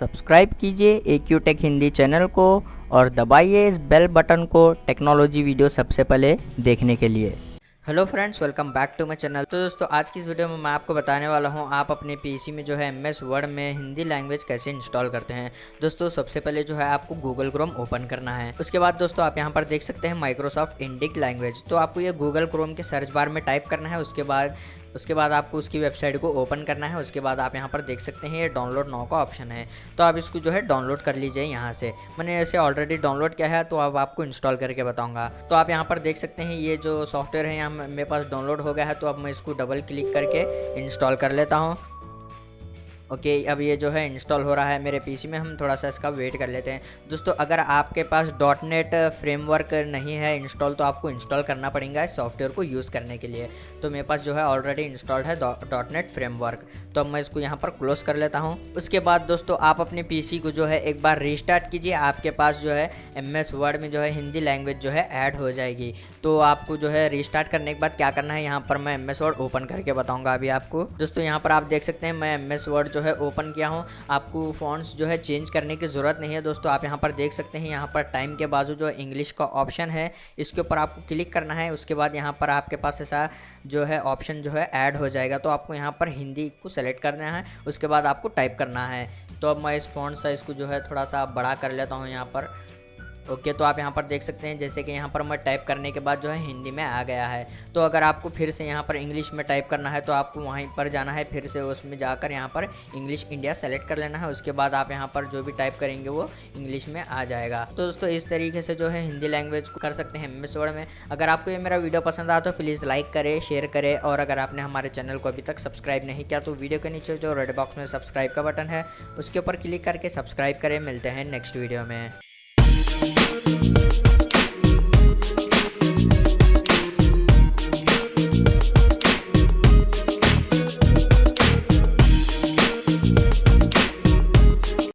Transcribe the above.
Subscribe कीजिए AQ take Hindi channel को और दबाइए इस बेल बटन को टेक्नोलॉजी वीडियो सबसे पहले देखने के लिए। Hello friends, welcome back to my channel. तो दोस्तों, आज की इस वीडियो में मैं आपको बताने वाला हूं आप अपने पीसी में जो है MS वर्ड में हिंदी लैंग्वेज कैसे इंस्टॉल करते हैं। दोस्तों, सबसे पहले जो है आपको गूगल क्रोम ओपन करना है। उसके बाद दोस्तों आप यहां पर देख सकते हैं माइक्रोसॉफ्ट इंडिक लैंग्वेज। तो आपको ये गूगल क्रोम के सर्च बार में टाइप करना है। उसके बाद आपको उसकी वेबसाइट को ओपन करना है। उसके बाद आप यहाँ पर देख सकते हैं ये डाउनलोड नाउ का ऑप्शन है, तो आप इसको जो है डाउनलोड कर लीजिए यहाँ से। मैंने ऐसे ऑलरेडी डाउनलोड किया है, तो अब आपको इंस्टॉल करके बताऊंगा। तो आप यहाँ पर देख सकते हैं ये जो सॉफ्टवेयर है यहाँ मेरे पास डाउनलोड हो गया है, तो अब मैं इसको डबल क्लिक करके इंस्टॉल कर लेता हूँ। ओके, अब ये जो है इंस्टॉल हो रहा है मेरे पीसी में। हम थोड़ा सा इसका वेट कर लेते हैं। दोस्तों, अगर आपके पास .NET फ्रेमवर्क नहीं है इंस्टॉल, तो आपको इंस्टॉल करना पड़ेगा इस सॉफ्टवेयर को यूज़ करने के लिए। तो मेरे पास जो है ऑलरेडी इंस्टॉल्ड है .NET फ्रेमवर्क। तो अब मैं इसको यहाँ पर क्लोज कर लेता हूँ। उसके बाद दोस्तों आप अपने पीसी को जो है एक बार रीस्टार्ट कीजिए। आपके पास जो है MS वर्ड में जो है हिंदी लैंग्वेज जो है ऐड हो जाएगी। तो आपको जो है रीस्टार्ट करने के बाद क्या करना है, यहाँ पर मैं MS वर्ड ओपन करके बताऊँगा अभी आपको। दोस्तों, यहाँ पर आप देख सकते हैं मैं MS वर्ड जो है ओपन किया हूँ। आपको फॉन्ट्स जो है चेंज करने की ज़रूरत नहीं है। दोस्तों, आप यहाँ पर देख सकते हैं यहाँ पर टाइम के बाजू जो इंग्लिश का ऑप्शन है, इसके ऊपर आपको क्लिक करना है। उसके बाद यहाँ पर आपके पास ऐसा जो है ऑप्शन जो है ऐड हो जाएगा। तो आपको यहाँ पर हिंदी को सेलेक्ट करना है। उसके बाद आपको टाइप करना है। तो अब मैं इस फॉन्ट साइज़ को जो है थोड़ा सा बड़ा कर लेता हूँ यहाँ पर। ओके, तो आप यहाँ पर देख सकते हैं जैसे कि यहाँ पर मैं टाइप करने के बाद जो है हिंदी में आ गया है। तो अगर आपको फिर से यहाँ पर इंग्लिश में टाइप करना है, तो आपको वहीं पर जाना है, फिर से उसमें जाकर यहाँ पर इंग्लिश इंडिया सेलेक्ट कर लेना है। उसके बाद आप यहाँ पर जो भी टाइप करेंगे वो इंग्लिश में आ जाएगा। तो दोस्तों, इस तरीके से जो है हिंदी लैंग्वेज को कर सकते हैं MS वर्ड में। अगर आपको ये मेरा वीडियो पसंद आया तो प्लीज़ लाइक करें, शेयर करें, और अगर आपने हमारे चैनल को अभी तक सब्सक्राइब नहीं किया तो वीडियो के नीचे जो रेड बॉक्स में सब्सक्राइब का बटन है उसके ऊपर क्लिक करके सब्सक्राइब करें। मिलते हैं नेक्स्ट वीडियो में।